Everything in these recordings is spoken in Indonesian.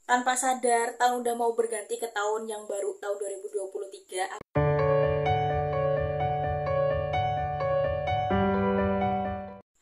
Tanpa sadar, tahun udah mau berganti ke tahun yang baru, tahun 2023.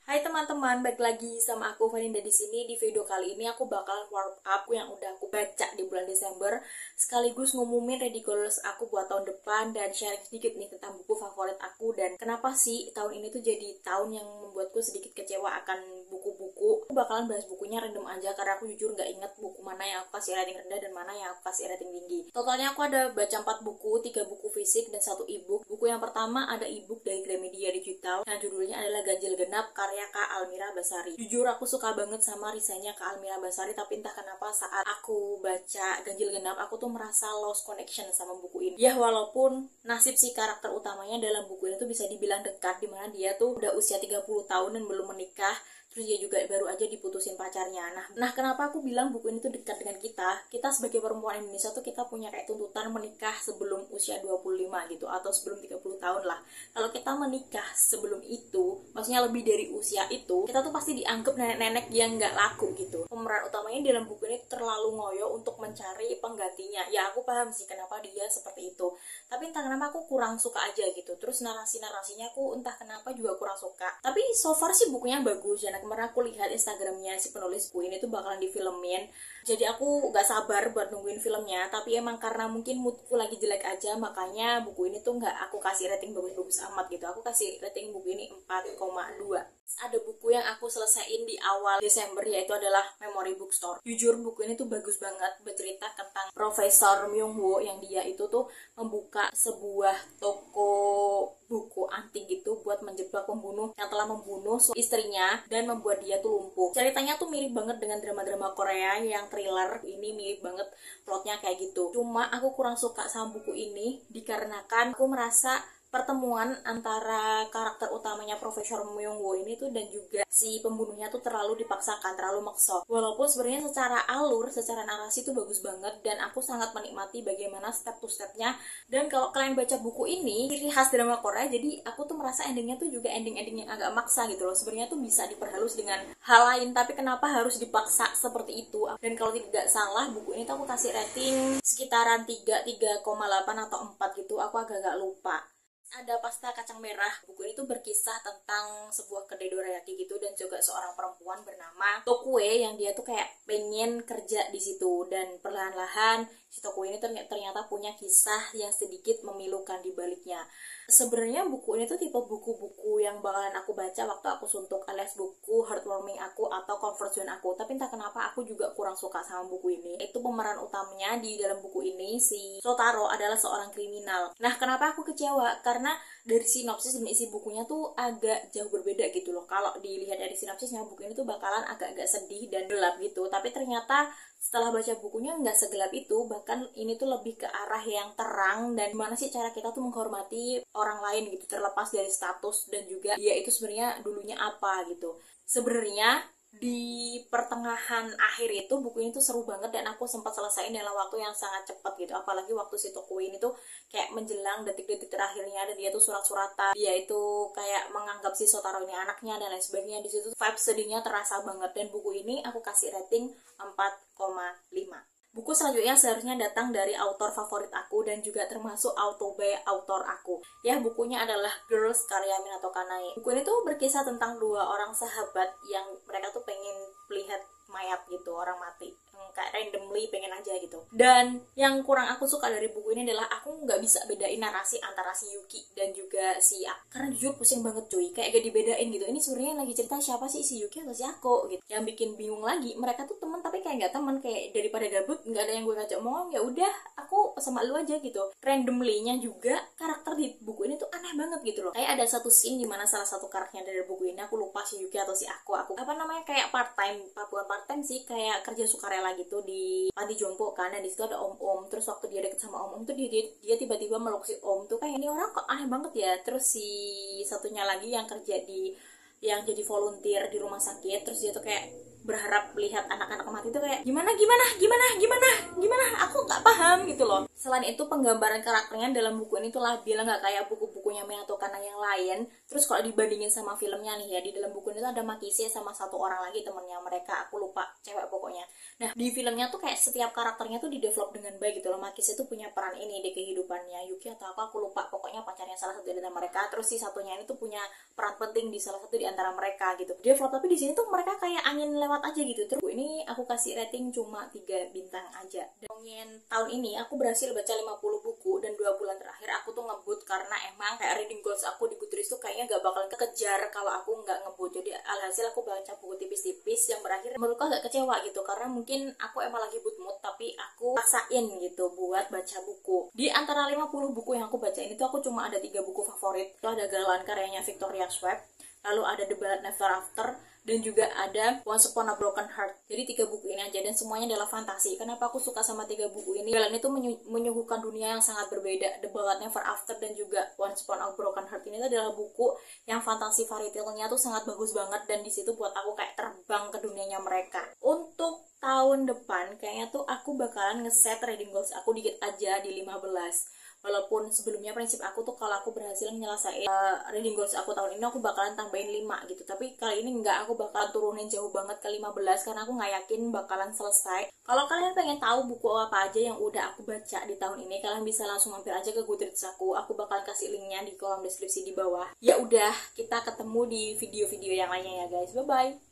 Hai teman-teman, balik lagi sama aku Vaninda di sini. Di video kali ini aku bakal warm up yang udah aku baca di bulan Desember, sekaligus ngumumin ready goals aku buat tahun depan dan sharing sedikit nih tentang buku favorit aku dan kenapa sih tahun ini tuh jadi tahun yang membuatku sedikit kecewa akan buku-buku. Aku bakalan bahas bukunya random aja karena aku jujur nggak inget buku mana yang aku kasih rating rendah dan mana yang aku kasih rating tinggi. Totalnya aku ada baca 4 buku, 3 buku fisik dan 1 ebook. Buku yang pertama ada ebook dari Gramedia Digital yang judulnya adalah Ganjil Genap karya Kak Almira Basari. Jujur aku suka banget sama risetnya Kak Almira Basari, tapi entah kenapa saat aku baca Ganjil Genap aku tuh merasa lost connection sama buku ini. Ya walaupun nasib si karakter utamanya dalam buku ini tuh bisa dibilang dekat, dimana dia tuh udah usia 30 tahun dan belum menikah. Terus dia juga baru aja diputusin pacarnya. Nah kenapa aku bilang buku ini tuh dekat dengan kita? Kita sebagai perempuan Indonesia tuh kita punya kayak tuntutan menikah sebelum usia 25 gitu, atau sebelum 30 tahun lah. Kalau kita menikah sebelum itu, maksudnya lebih dari usia itu, kita tuh pasti dianggap nenek-nenek yang nggak laku gitu. Pemeran utamanya dalam buku ini terlalu ngoyo untuk mencari penggantinya. Ya aku paham sih kenapa dia seperti itu. Tapi entah kenapa aku kurang suka aja gitu. Terus narasi-narasinya aku entah kenapa juga kurang suka. Tapi so far sih bukunya bagus. Dan kemarin aku lihat Instagramnya si penulis buku ini tuh bakalan difilmin. Jadi aku gak sabar buat nungguin filmnya. Tapi emang karena mungkin moodku lagi jelek aja, makanya buku ini tuh gak aku kasih rating bagus-bagus amat gitu. Aku kasih rating buku ini 4,2. Ada buku yang aku selesaiin di awal Desember, yaitu adalah Memory Bookstore. Jujur buku ini tuh bagus banget, bercerita tentang Profesor Myung Woo yang dia itu tuh membuka sebuah toko buku antik gitu buat menjebak pembunuh yang telah membunuh istrinya dan membuat dia tuh lumpuh. Ceritanya tuh mirip banget dengan drama-drama Korea yang thriller. Ini mirip banget plotnya kayak gitu. Cuma aku kurang suka sama buku ini dikarenakan aku merasa pertemuan antara karakter utamanya Profesor Myung Woo ini tuh dan juga si pembunuhnya tuh terlalu dipaksakan, terlalu maksa. Walaupun sebenarnya secara alur, secara narasi tuh bagus banget dan aku sangat menikmati bagaimana step to stepnya. Dan kalau kalian baca buku ini, ciri khas drama Korea, jadi aku tuh merasa endingnya tuh juga ending-ending yang agak maksa gitu loh. Sebenarnya tuh bisa diperhalus dengan hal lain, tapi kenapa harus dipaksa seperti itu? Dan kalau tidak salah, buku ini tuh aku kasih rating sekitaran 3,8 atau 4 gitu. Aku agak-agak lupa. Ada Pasta Kacang Merah. Buku ini tuh berkisah tentang sebuah kedai dorayaki gitu dan juga seorang perempuan bernama Tokue yang dia tuh kayak pengen kerja di situ, dan perlahan-lahan si Tokue ini ternyata punya kisah yang sedikit memilukan di baliknya. Sebenarnya buku ini tuh tipe buku-buku yang bakalan aku baca waktu aku suntuk, alias buku heartwarming aku atau comfort zone aku. Tapi entah kenapa aku juga kurang suka sama buku ini. Itu pemeran utamanya di dalam buku ini, si Shotaro, adalah seorang kriminal. Nah kenapa aku kecewa? Karena dari sinopsis dan isi bukunya tuh agak jauh berbeda gitu loh. Kalau dilihat dari sinopsisnya, buku ini tuh bakalan agak-agak sedih dan gelap gitu. Tapi ternyata setelah baca bukunya nggak segelap itu, bahkan ini tuh lebih ke arah yang terang dan gimana sih cara kita tuh menghormati orang lain gitu, terlepas dari status dan juga dia itu sebenarnya dulunya apa gitu. Sebenarnya di pertengahan akhir itu buku ini tuh seru banget dan aku sempat selesaiin dalam waktu yang sangat cepat gitu, apalagi waktu si Tokue ini tuh kayak menjelang detik-detik terakhirnya dan dia tuh surat-suratan, dia itu kayak menganggap si Shotaro ini anaknya dan lain sebagainya. Di situ vibe sedihnya terasa banget dan buku ini aku kasih rating 4,5. Buku selanjutnya seharusnya datang dari autor favorit aku dan juga termasuk auto by autor aku. Ya, bukunya adalah Girls karya Minato Kanai. Buku ini tuh berkisah tentang 2 orang sahabat yang mereka tuh pengen lihat mayat gitu, orang mati. Kayak randomly pengen aja gitu. Dan yang kurang aku suka dari buku ini adalah aku nggak bisa bedain narasi antara si Yuki dan juga si Ako. Karena jujur pusing banget cuy, kayak gak dibedain gitu. Ini sebenarnya lagi cerita siapa sih, si Yuki atau si Ako gitu. Yang bikin bingung lagi, mereka tuh teman tapi kayak nggak teman, kayak daripada gabut nggak ada yang gue ngajak ngomong, ya udah aku sama lu aja gitu. Randomly-nya juga karakter di buku ini tuh aneh banget gitu loh. Kayak ada satu scene dimana salah satu karakternya dari buku ini, aku lupa si Yuki atau si Ako apa namanya, kayak part time, bukan part time sih, kayak kerja sukarela gitu di panti jompo kan. Dan di situ ada om-om, terus waktu dia deket sama om-om tuh dia tiba-tiba meluk si om tuh, kayak ini orang kok aneh banget ya. Terus si satunya lagi yang kerja yang jadi volunteer di rumah sakit, terus dia tuh kayak berharap melihat anak-anak mati itu kayak gimana aku nggak paham gitu loh. Selain itu penggambaran karakternya dalam buku ini tuh labil, nggak kayak buku-buku bukunya Minato Kanang yang lain. Terus kalau dibandingin sama filmnya nih ya, di dalam buku itu ada Makise sama satu orang lagi temennya mereka, aku lupa cewek pokoknya. Nah di filmnya tuh kayak setiap karakternya tuh di develop dengan baik gitu loh. Makise tuh punya peran ini di kehidupannya Yuki atau aku lupa, pokoknya pacarnya salah satu di antara mereka. Terus si satunya ini tuh punya peran penting di salah satu di antara mereka gitu. Develop, tapi di sini tuh mereka kayak angin lewat aja gitu. Terus ini aku kasih rating cuma 3 bintang aja. Dan tahun ini aku berhasil baca 50 buku dan 2 bulan terakhir aku tuh ngebut karena emang kayak reading goals aku di Goodreads tuh kayaknya gak bakalan kekejar kalau aku nggak ngebut. Jadi alhasil aku baca buku tipis-tipis yang berakhir menurutku agak kecewa gitu, karena mungkin aku emang lagi good mood tapi aku paksain gitu buat baca buku. Di antara 50 buku yang aku bacain itu aku cuma ada 3 buku favorit. Itu ada Galan karyanya Victoria Schwab, lalu ada The Ballad Never After, dan juga ada Once Upon a Broken Heart. Jadi 3 buku ini aja dan semuanya adalah fantasi. Kenapa aku suka sama 3 buku ini? Galan itu menyuguhkan dunia yang sangat berbeda. The Ballad Never After dan juga Once Upon a Broken Heart ini adalah buku yang fantasi fairy tale-nya tuh sangat bagus banget, dan di situ buat aku kayak terbang ke dunianya mereka. Untuk tahun depan kayaknya tuh aku bakalan ngeset reading goals aku dikit aja di 15. Walaupun sebelumnya prinsip aku tuh kalau aku berhasil menyelesaikan reading goals aku tahun ini aku bakalan tambahin 5 gitu. Tapi kali ini enggak, aku bakalan turunin jauh banget ke 15 karena aku nggak yakin bakalan selesai. Kalau kalian pengen tahu buku apa aja yang udah aku baca di tahun ini, kalian bisa langsung mampir aja ke Goodreads aku. Aku bakalan kasih linknya di kolom deskripsi di bawah. Ya udah, kita ketemu di video-video yang lainnya ya guys. Bye bye.